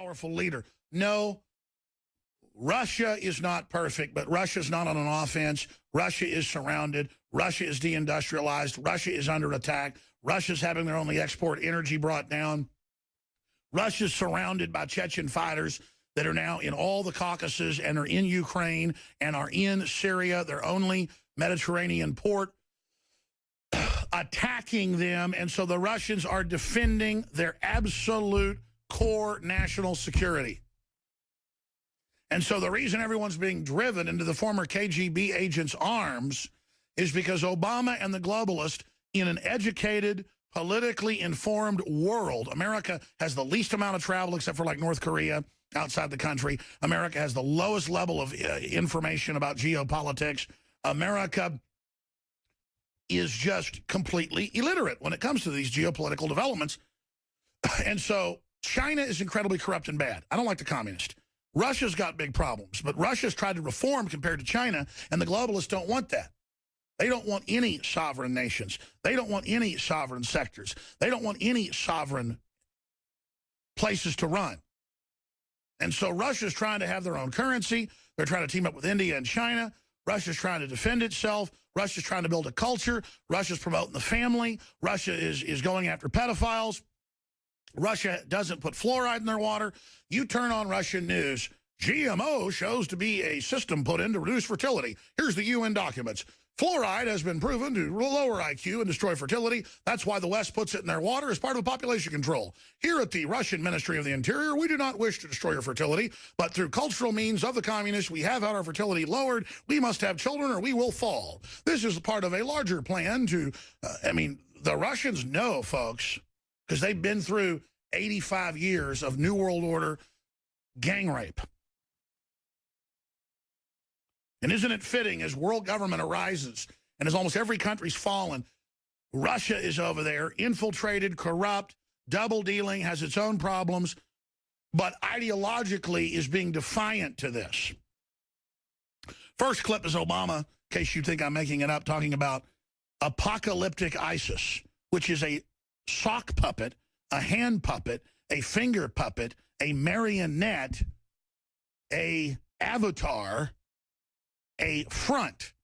powerful leader. No, Russia is not perfect, but Russia's not on an offense. Russia is surrounded. Russia is deindustrialized. Russia is under attack. Russia's having their only export energy brought down. Russia's surrounded by Chechen fighters that are now in all the Caucasus and are in Ukraine and are in Syria, their only Mediterranean port, attacking them. And so the Russians are defending their absolute core national security. And so the reason everyone's being driven into the former KGB agent's arms is because Obama and the globalists, in an educated, politically informed world, America has the least amount of travel except for like North Korea outside the country. America has the lowest level of information about geopolitics. America is just completely illiterate when it comes to these geopolitical developments. And so China is incredibly corrupt and bad. I don't like the communists. Russia's got big problems, but Russia's tried to reform compared to China, and the globalists don't want that. They don't want any sovereign nations. They don't want any sovereign sectors. They don't want any sovereign places to run. And so Russia's trying to have their own currency. They're trying to team up with India and China. Russia's trying to defend itself. Russia's trying to build a culture. Russia's promoting the family. Russia is going after pedophiles. Russia doesn't put fluoride in their water. You turn on Russian news, GMO shows to be a system put in to reduce fertility. Here's the UN documents. Fluoride has been proven to lower IQ and destroy fertility. That's why the West puts it in their water as part of population control. Here at the Russian Ministry of the Interior, we do not wish to destroy your fertility, but through cultural means of the communists, we have had our fertility lowered. We must have children or we will fall. This is part of a larger plan to, the Russians know, folks, because they've been through 85 years of New World Order gang rape. And isn't it fitting, as world government arises and as almost every country's fallen, Russia is over there, infiltrated, corrupt, double-dealing, has its own problems, but ideologically is being defiant to this. First clip is Obama, in case you think I'm making it up, talking about apocalyptic ISIS, which is a sock puppet, a hand puppet, a finger puppet, a marionette, a avatar, a front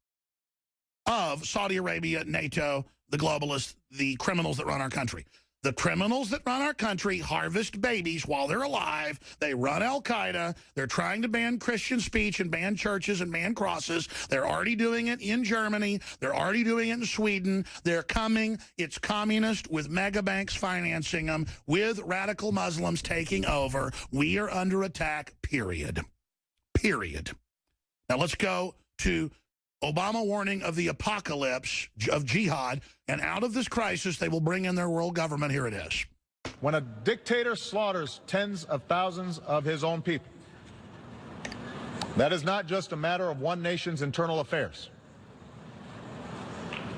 of Saudi Arabia, NATO, the globalists, the criminals that run our country. The criminals that run our country harvest babies while they're alive. They run Al-Qaeda. They're trying to ban Christian speech and ban churches and ban crosses. They're already doing it in Germany. They're already doing it in Sweden. They're coming. It's communist with mega banks financing them, with radical Muslims taking over. We are under attack, period. Period. Now let's go to Obama warning of the apocalypse of jihad, and out of this crisis, they will bring in their world government. Here it is. When a dictator slaughters tens of thousands of his own people, that is not just a matter of one nation's internal affairs.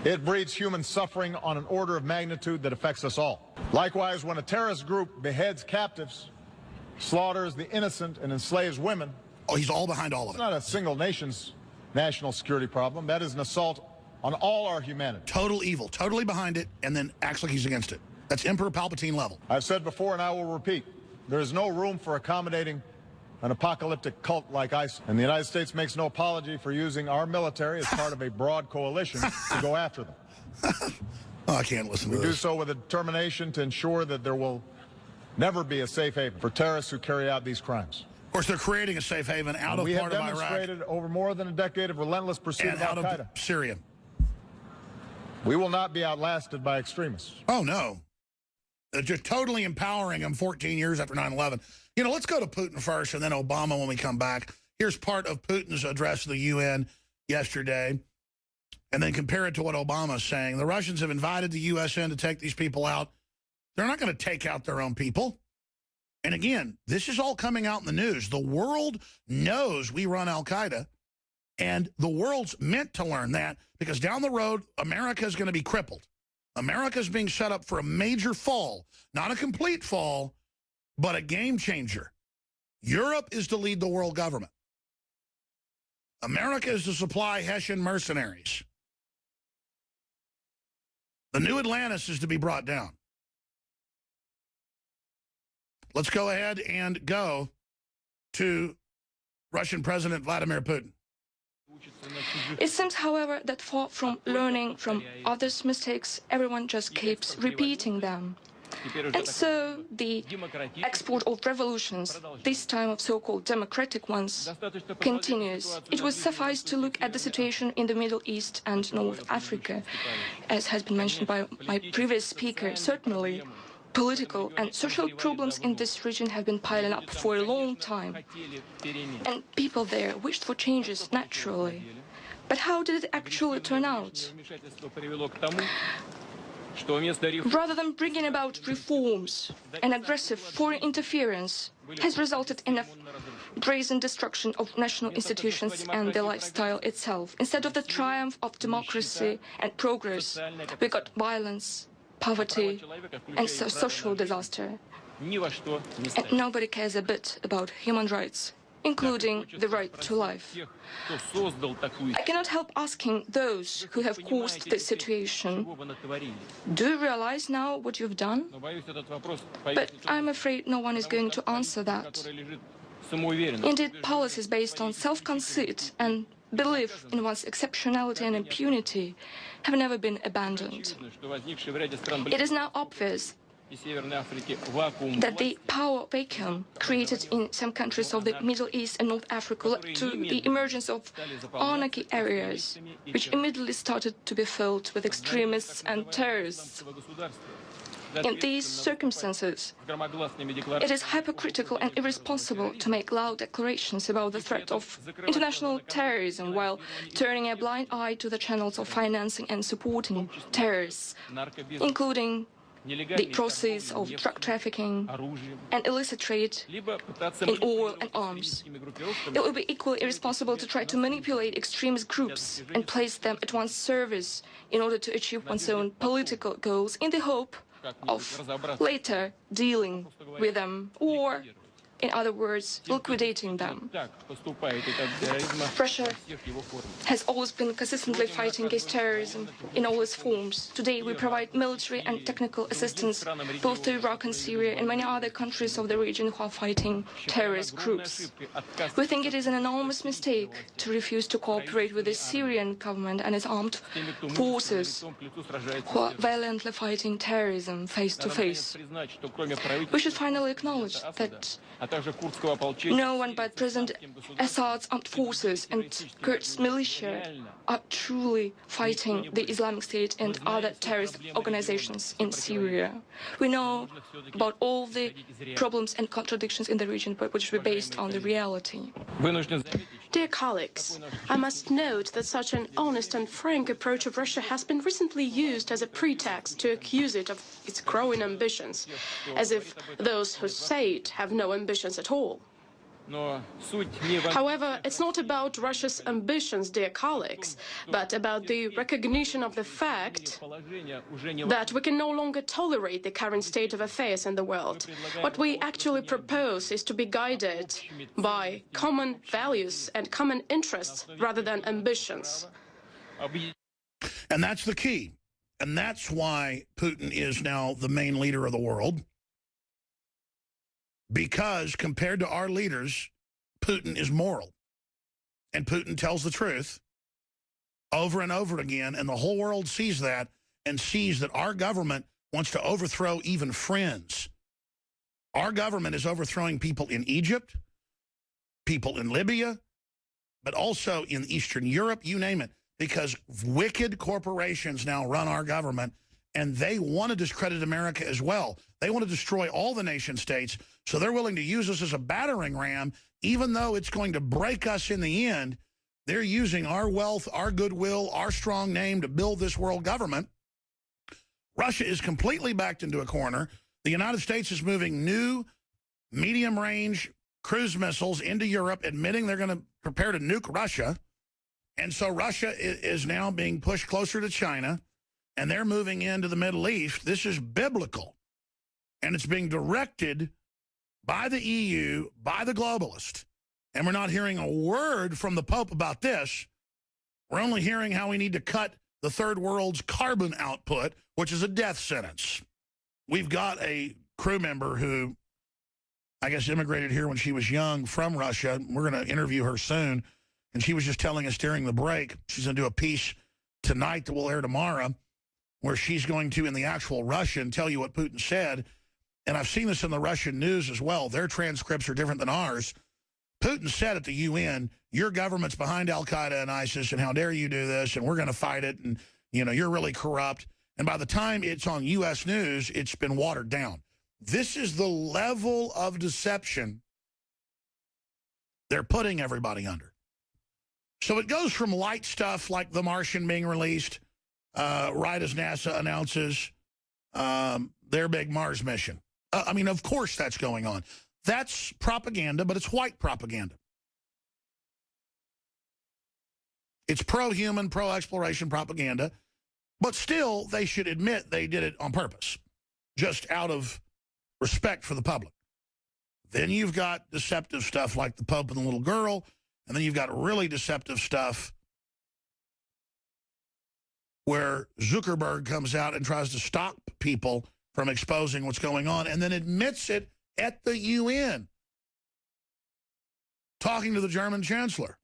It breeds human suffering on an order of magnitude that affects us all. Likewise, when a terrorist group beheads captives, slaughters the innocent, and enslaves women, oh, he's all behind all of it. It's not a single nation's national security problem. That is an assault on all our humanity. Total evil, totally behind it, and then acts like he's against it. That's Emperor Palpatine level. I've said before, and I will repeat, there is no room for accommodating an apocalyptic cult like ISIS. And the United States makes no apology for using our military as part of a broad coalition to go after them. Oh, I can't listen to this. We do so with a determination to ensure that there will never be a safe haven for terrorists who carry out these crimes. Of course, they're creating a safe haven out of part of Iraq. We have demonstrated over more than a decade of relentless pursuit of out Al-Qaeda. of Syria. We will not be outlasted by extremists. Oh, no. They're just totally empowering them 14 years after 9/11. You know, let's go to Putin first and then Obama when we come back. Here's part of Putin's address to the UN yesterday, and then compare it to what Obama's saying. The Russians have invited the U.S. in to take these people out. They're not going to take out their own people. And again, this is all coming out in the news. The world knows we run Al-Qaeda, and the world's meant to learn that because down the road, America is going to be crippled. America is being set up for a major fall, not a complete fall, but a game changer. Europe is to lead the world government. America is to supply Hessian mercenaries. The new Atlantis is to be brought down. Let's go ahead and go to Russian President Vladimir Putin. It seems, however, that far from learning from others' mistakes, everyone just keeps repeating them. And so the export of revolutions, this time of so-called democratic ones, continues. It would suffice to look at the situation in the Middle East and North Africa. As has been mentioned by my previous speaker, certainly political and social problems in this region have been piling up for a long time. And people there wished for changes naturally. But how did it actually turn out? Rather than bringing about reforms, an aggressive foreign interference has resulted in a brazen destruction of national institutions and the lifestyle itself. Instead of the triumph of democracy and progress, we got violence, poverty, and social disaster. And nobody cares a bit about human rights, including the right to life. I cannot help asking those who have caused this situation, do you realize now what you've done? But I'm afraid no one is going to answer that. Indeed, policies based on self-conceit and belief in one's exceptionality and impunity have never been abandoned. It is now obvious that the power vacuum created in some countries of the Middle East and North Africa led to the emergence of anarchy areas, which immediately started to be filled with extremists and terrorists. In these circumstances, it is hypocritical and irresponsible to make loud declarations about the threat of international terrorism while turning a blind eye to the channels of financing and supporting terrorists, including the process of drug trafficking and illicit trade in oil and arms. It would be equally irresponsible to try to manipulate extremist groups and place them at one's service in order to achieve one's own political goals in the hope of later dealing with them, or, in other words, liquidating them. Russia has always been consistently fighting against terrorism in all its forms. Today, we provide military and technical assistance both to Iraq and Syria and many other countries of the region who are fighting terrorist groups. We think it is an enormous mistake to refuse to cooperate with the Syrian government and its armed forces who are valiantly fighting terrorism face to face. We should finally acknowledge that no one but President Assad's armed forces and Kurds militia are truly fighting the Islamic State and other terrorist organizations in Syria. We know about all the problems and contradictions in the region, but which were based on the reality. Dear colleagues, I must note that such an honest and frank approach of Russia has been recently used as a pretext to accuse it of its growing ambitions, as if those who say it have no ambitions at all. However, it's not about Russia's ambitions, dear colleagues, but about the recognition of the fact that we can no longer tolerate the current state of affairs in the world. What we actually propose is to be guided by common values and common interests rather than ambitions. And that's the key. And that's why Putin is now the main leader of the world. Because compared to our leaders, Putin is moral. And Putin tells the truth over and over again, and the whole world sees that and sees that our government wants to overthrow even friends. Our government is overthrowing people in Egypt, people in Libya, but also in Eastern Europe, you name it, because wicked corporations now run our government, and they want to discredit America as well. They want to destroy all the nation states, so they're willing to use us as a battering ram, even though it's going to break us in the end. They're using our wealth, our goodwill, our strong name to build this world government. Russia is completely backed into a corner. The United States is moving new medium-range cruise missiles into Europe, admitting they're going to prepare to nuke Russia. And so Russia is now being pushed closer to China, and they're moving into the Middle East. This is biblical. And it's being directed by the EU, by the globalists. And we're not hearing a word from the Pope about this. We're only hearing how we need to cut the third world's carbon output, which is a death sentence. We've got a crew member who I guess, immigrated here when she was young from Russia. We're going to interview her soon. And she was just telling us during the break, she's going to do a piece tonight that will air tomorrow, where she's going to, in the actual Russian, tell you what Putin said. And I've seen this in the Russian news as well. Their transcripts are different than ours. Putin said at the UN, your government's behind al-Qaeda and ISIS, and how dare you do this, and we're going to fight it, and, you know, you're really corrupt. And by the time it's on U.S. news, it's been watered down. This is the level of deception they're putting everybody under. So it goes from light stuff like The Martian being released, right as NASA announces their big Mars mission. I mean, of course that's going on. That's propaganda, but it's white propaganda. It's pro-human, pro-exploration propaganda, but still they should admit they did it on purpose, just out of respect for the public. Then you've got deceptive stuff like the Pope and the little girl, and then you've got really deceptive stuff where Zuckerberg comes out and tries to stop people from exposing what's going on and then admits it at the UN, talking to the German chancellor.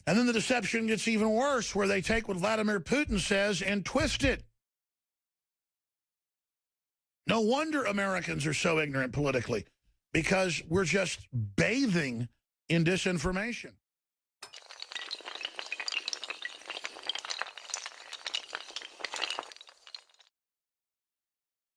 And then the deception gets even worse, where they take what Vladimir Putin says and twist it. No wonder Americans are so ignorant politically, because we're just bathing in disinformation.